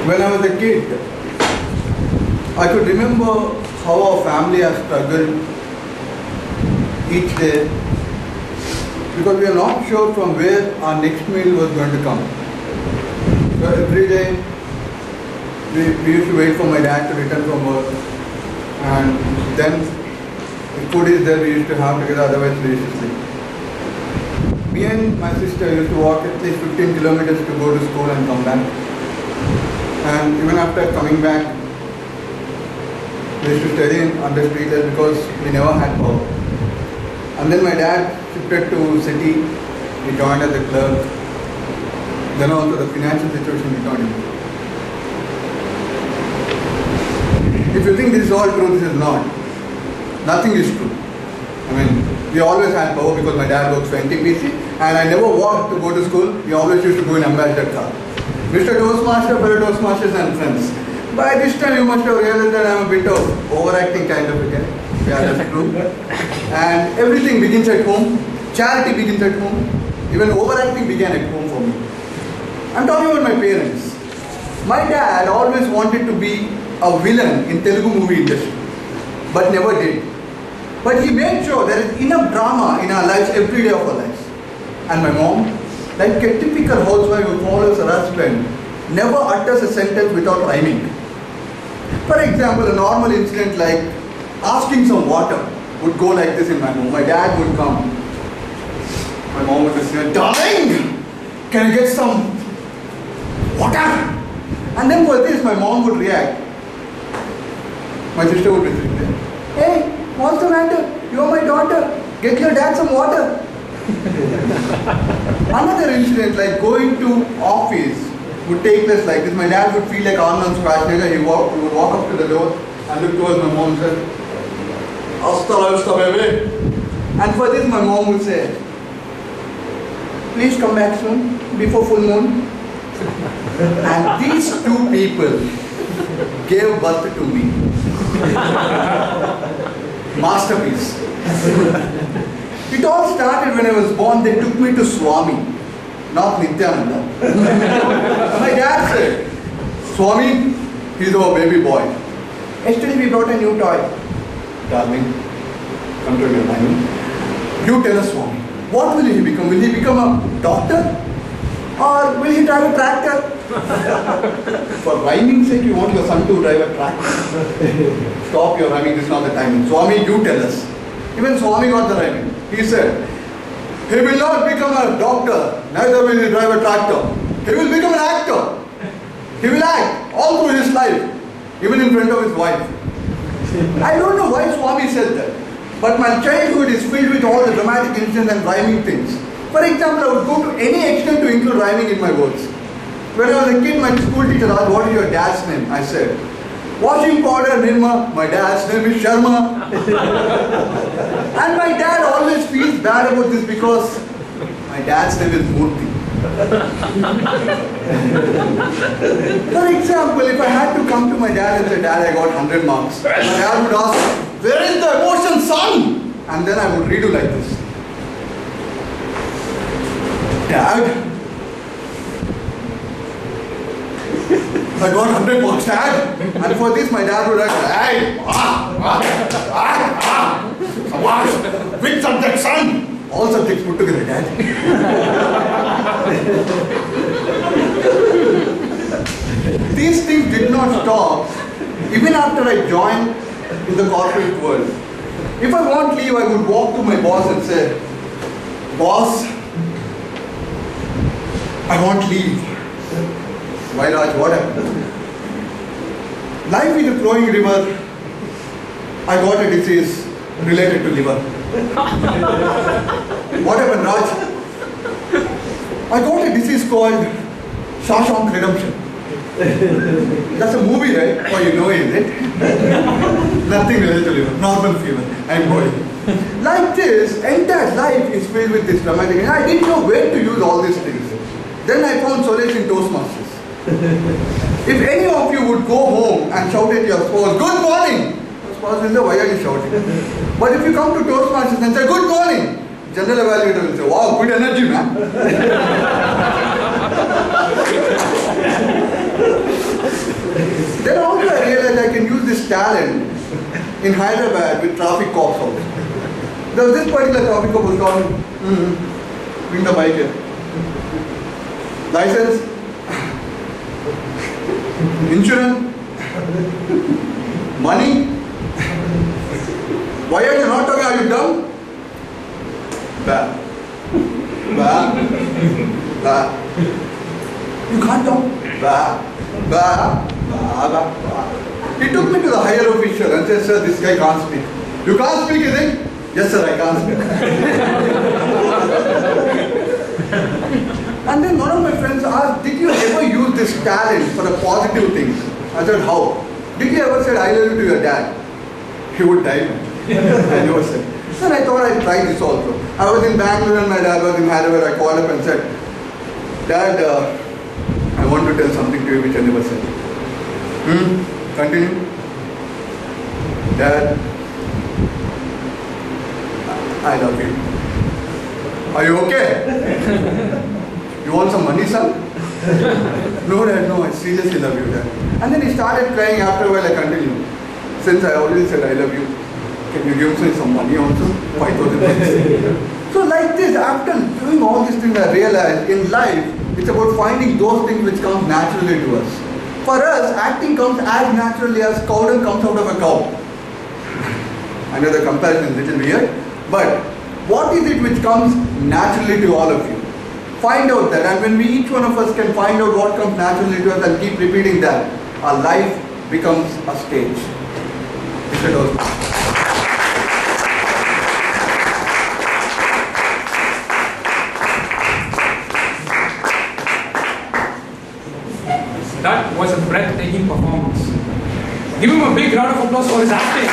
When I was a kid, I could remember how our family has struggled each day because we are not sure from where our next meal was going to come. So every day we used to wait for my dad to return from work, and then if food is there we used to have together, otherwise we used to sleep. Me and my sister used to walk at least 15 kilometers to go to school and come back. And even after coming back, we used to study under street lights because we never had power. And then my dad shifted to city. He joined as a clerk. Then also the financial situation we turned into. If you think this is all true, this is not. Nothing is true. I mean, we always had power because my dad works for NTPC and I never walked to go to school. We always used to go in ambassador car. Mr. Toastmaster, fellow Toastmasters and friends. By this time you must have realized that I am a bit of overacting kind of a guy. Yeah, that's true. And everything begins at home. Charity begins at home. Even overacting began at home for me. I'm talking about my parents. My dad always wanted to be a villain in Telugu movie industry, but never did. But he made sure there is enough drama in our lives every day of our lives. And my mom, like a typical housewife who follows her husband, never utters a sentence without rhyming. For example, a normal incident like asking some water would go like this in my home. My dad would come. My mom would say, "Darling, can I get some water?" And then for this, my mom would react. My sister would be sitting there. "Hey, what's the matter? You are my daughter. Get your dad some water." Another incident like going to office would take place like this. My dad would feel like Arnold Schwarzenegger. He would walk up to the door and look towards my mom and say, "Hasta la vista, baby." And for this, my mom would say, "Please come back soon, before full moon." And these two people gave birth to me. Masterpiece. It all started when I was born. They took me to Swami, not Nityananda. My dad said, "Swami, he's our baby boy. Yesterday we brought a new toy." "Darling, control your timing. You tell us, Swami, what will he become? Will he become a doctor? Or will he drive a tractor?" For rhyming's sake, you want your son to drive a tractor? Stop your rhyming, this is not the timing. Swami, you tell us. Even Swami got the rhyming. He said, "He will not become a doctor, neither will he drive a tractor. He will become an actor. He will act all through his life, even in front of his wife." I don't know why Swami said that, but my childhood is filled with all the dramatic incidents and rhyming things. For example, I would go to any extent to include rhyming in my words. When I was a kid, my school teacher asked, "What is your dad's name?" I said, "Washing powder, Nirma. My dad's name is Sharma." And my dad always feels bad about this because my dad's name is Murthy. For example, if I had to come to my dad and say, "Dad, I got 100 marks," my dad would ask, "Where is the emotion, son?" And then I would redo like this. "Dad, I got 100 marks, Dad." And for this, my dad would ask, "Hey, which subject, son?" "All subjects put together, Dad." These things did not stop even after I joined in the corporate world. If I want leave, I would walk to my boss and say, "Boss, I want leave." "Why, Raj, what happened?" "Life is a flowing river. I got a disease related to liver." "What happened, Raj?" "I got a disease called Shawshank Redemption." That's a movie, right? Oh, you know, is it? Nothing related to liver. Normal fever. I'm bored. Like this, entire life is filled with this dramatic. And I didn't know where to use all these things. Then I found solace in Toastmasters. If any of you would go home and shout at your spouse, "Good morning," the spouse will say, "Why are you shouting?" But if you come to Toastmasters and say, "Good morning," general evaluator will say, "Wow, good energy, man." talent in Hyderabad with traffic cops out. There was this particular traffic cop who was gone, bring the bike here. License, insurance, money. Why are you not talking? Are you dumb? Bah. Bah. Bah. You can't talk. Bah. Bah. Bah. Bah. Bah. He took me to the higher official and said, sir, this guy can't speak. You can't speak, is it? Yes, sir, I can't speak. And then one of my friends asked, did you ever use this talent for a positive thing? I said, how? Did you ever say, I love you to your dad? He would die. I never said. Then I thought I'd try this also. I was in Bangalore and my dad was in Hyderabad. I called up and said, Dad, I want to tell something to you which I never said. Continue. Dad, I love you. Are you okay? You want some money, son? No, Dad, no, I seriously love you, Dad. And then he started crying. After a while, I continued. Since I already said I love you, can you give me some money also? 5,000. So like this, after doing all these things, I realized in life, it's about finding those things which come naturally to us. For us, acting comes as naturally as cow dung comes out of a cow. I know the comparison is a little weird, but what is it which comes naturally to all of you? Find out that, and when we each one of us can find out what comes naturally to us and keep repeating that, our life becomes a stage. That was a breathtaking performance. Give him a big round of applause for his acting.